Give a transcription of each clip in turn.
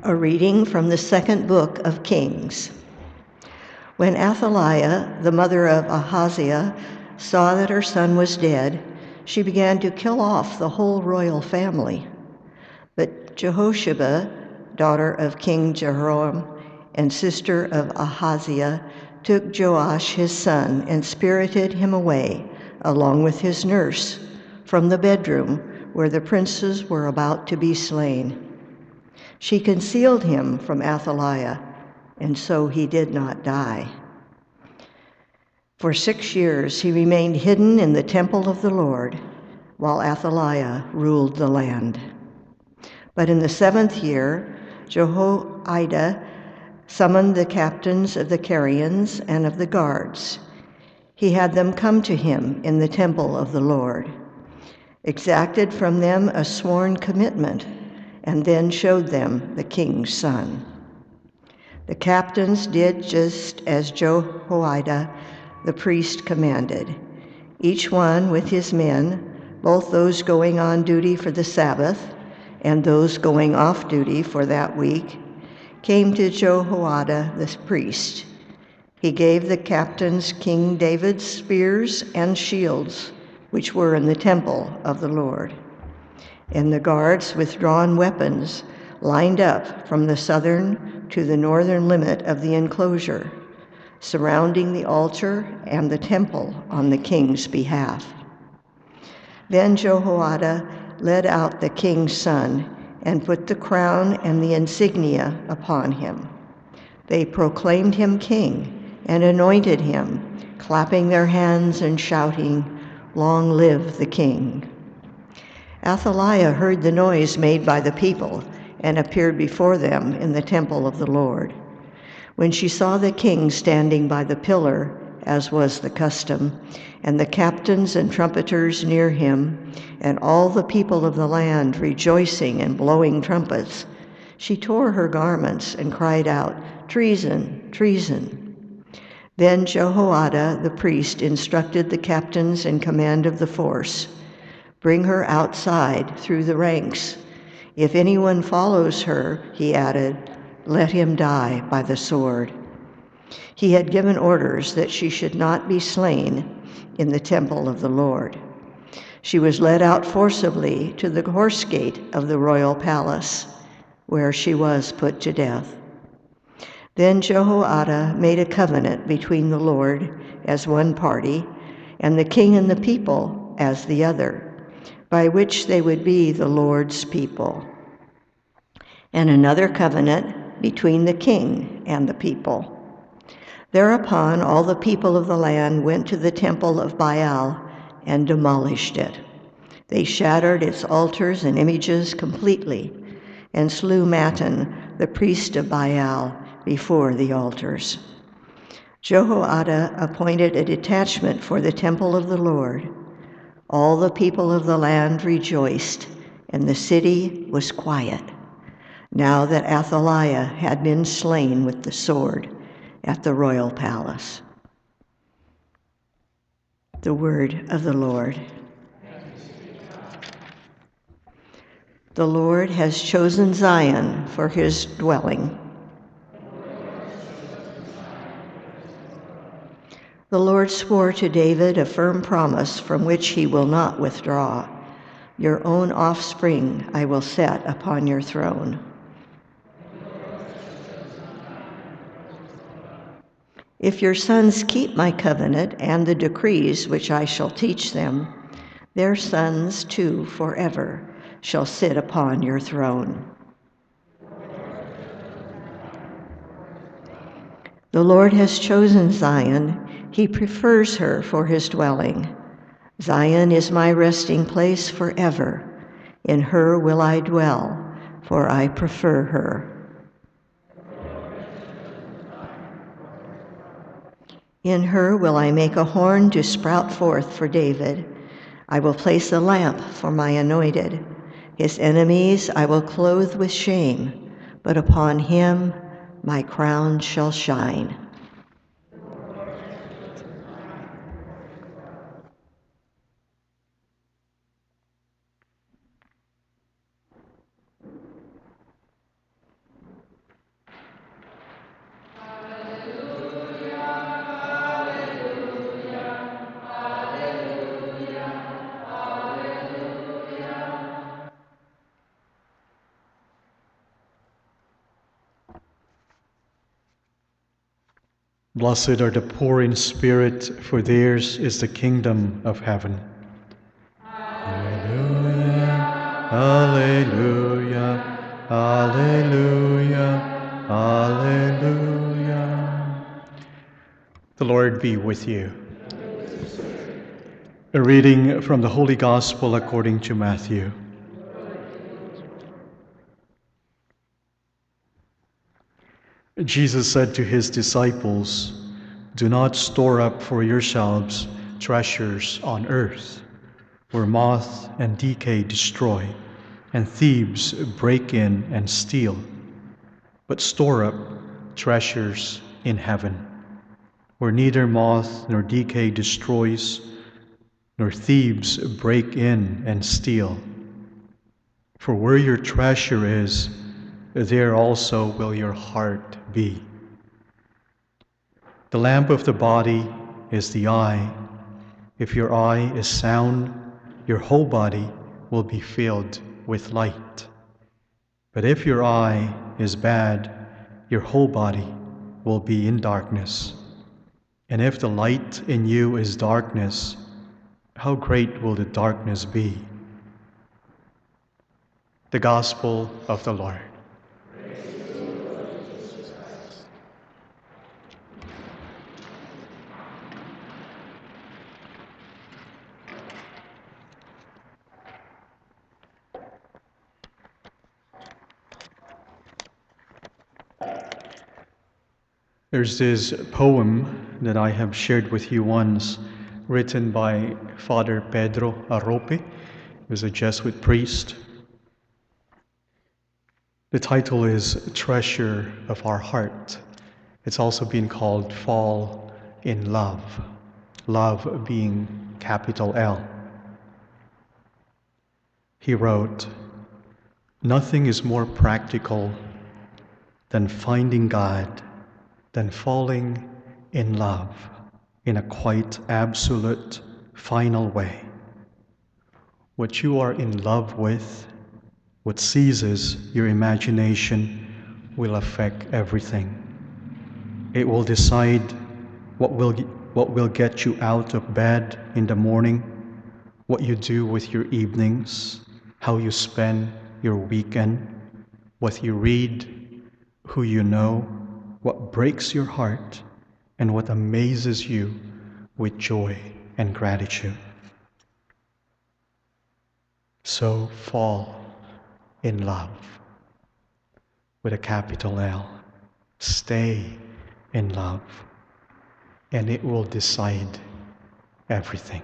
A reading from the second book of Kings. When Athaliah, the mother of Ahaziah, saw that her son was dead, she began to kill off the whole royal family. But Jehosheba, daughter of King Jehoram and sister of Ahaziah, took Joash his son and spirited him away, along with his nurse, from the bedroom where the princes were about to be slain. She concealed him from Athaliah, and so he did not die. For 6 years he remained hidden in the temple of the Lord, while Athaliah ruled the land. But in the 7th year, Jehoiada summoned the captains of the Carians and of the guards. He had them come to him in the temple of the Lord, exacted from them a sworn commitment, and then showed them the king's son. The captains did just as Jehoiada the priest commanded. Each one with his men, both those going on duty for the Sabbath and those going off duty for that week, came to Jehoiada the priest. He gave the captains King David's spears and shields, which were in the temple of the Lord. And the guards with drawn weapons lined up from the southern to the northern limit of the enclosure, surrounding the altar and the temple on the king's behalf. Then Jehoiada led out the king's son and put the crown and the insignia upon him. They proclaimed him king and anointed him, clapping their hands and shouting, "Long live the king." Athaliah heard the noise made by the people and appeared before them in the temple of the Lord. When she saw the king standing by the pillar, as was the custom, and the captains and trumpeters near him, and all the people of the land rejoicing and blowing trumpets, she tore her garments and cried out, "Treason! Treason!" Then Jehoiada the priest instructed the captains in command of the force, "Bring her outside through the ranks. If anyone follows her," he added, "let him die by the sword." He had given orders that she should not be slain in the temple of the Lord. She was led out forcibly to the horse gate of the royal palace, where she was put to death. Then Jehoiada made a covenant between the Lord as one party and the king and the people as the other, by which they would be the Lord's people, and another covenant between the king and the people. Thereupon all the people of the land went to the temple of Baal and demolished it. They shattered its altars and images completely and slew Mattan, the priest of Baal, before the altars. Jehoiada appointed a detachment for the temple of the Lord. All the people of the land rejoiced, and the city was quiet, now that Athaliah had been slain with the sword at the royal palace. The word of the Lord. The Lord has chosen Zion for his dwelling. The Lord swore to David a firm promise from which he will not withdraw. Your own offspring I will set upon your throne. If your sons keep my covenant and the decrees which I shall teach them, their sons too forever shall sit upon your throne. The Lord has chosen Zion. He prefers her for his dwelling. Zion is my resting place forever. In her will I dwell, for I prefer her. In her will I make a horn to sprout forth for David. I will place a lamp for my anointed. His enemies I will clothe with shame, but upon him my crown shall shine. Blessed are the poor in spirit, for theirs is the kingdom of heaven. Alleluia, alleluia, alleluia, alleluia. The Lord be with you. A reading from the Holy Gospel according to Matthew. Jesus said to his disciples, "Do not store up for yourselves treasures on earth, where moth and decay destroy, and thieves break in and steal. But store up treasures in heaven, where neither moth nor decay destroys, nor thieves break in and steal. For where your treasure is, there also will your heart be. The lamp of the body is the eye. If your eye is sound, your whole body will be filled with light. But if your eye is bad, your whole body will be in darkness. And if the light in you is darkness, how great will the darkness be?" The Gospel of the Lord. There's this poem that I have shared with you once, written by Father Pedro Arrope, who was a Jesuit priest. The title is Treasure of Our Heart. It's also been called Fall in Love, love being capital L. He wrote, "Nothing is more practical than finding God, than falling in love in a quite absolute, final way. What you are in love with, what seizes your imagination, will affect everything. It will decide what will get you out of bed in the morning, what you do with your evenings, how you spend your weekend, what you read, who you know, what breaks your heart, and what amazes you with joy and gratitude. So fall in love with a capital L. Stay in love, and it will decide everything."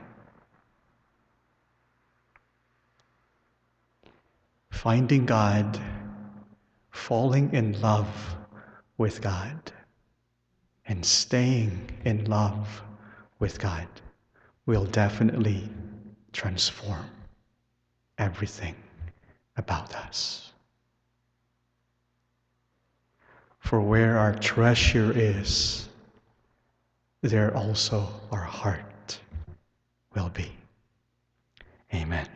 Finding God, falling in love with God, and staying in love with God will definitely transform everything about us. For where our treasure is, there also our heart will be. Amen.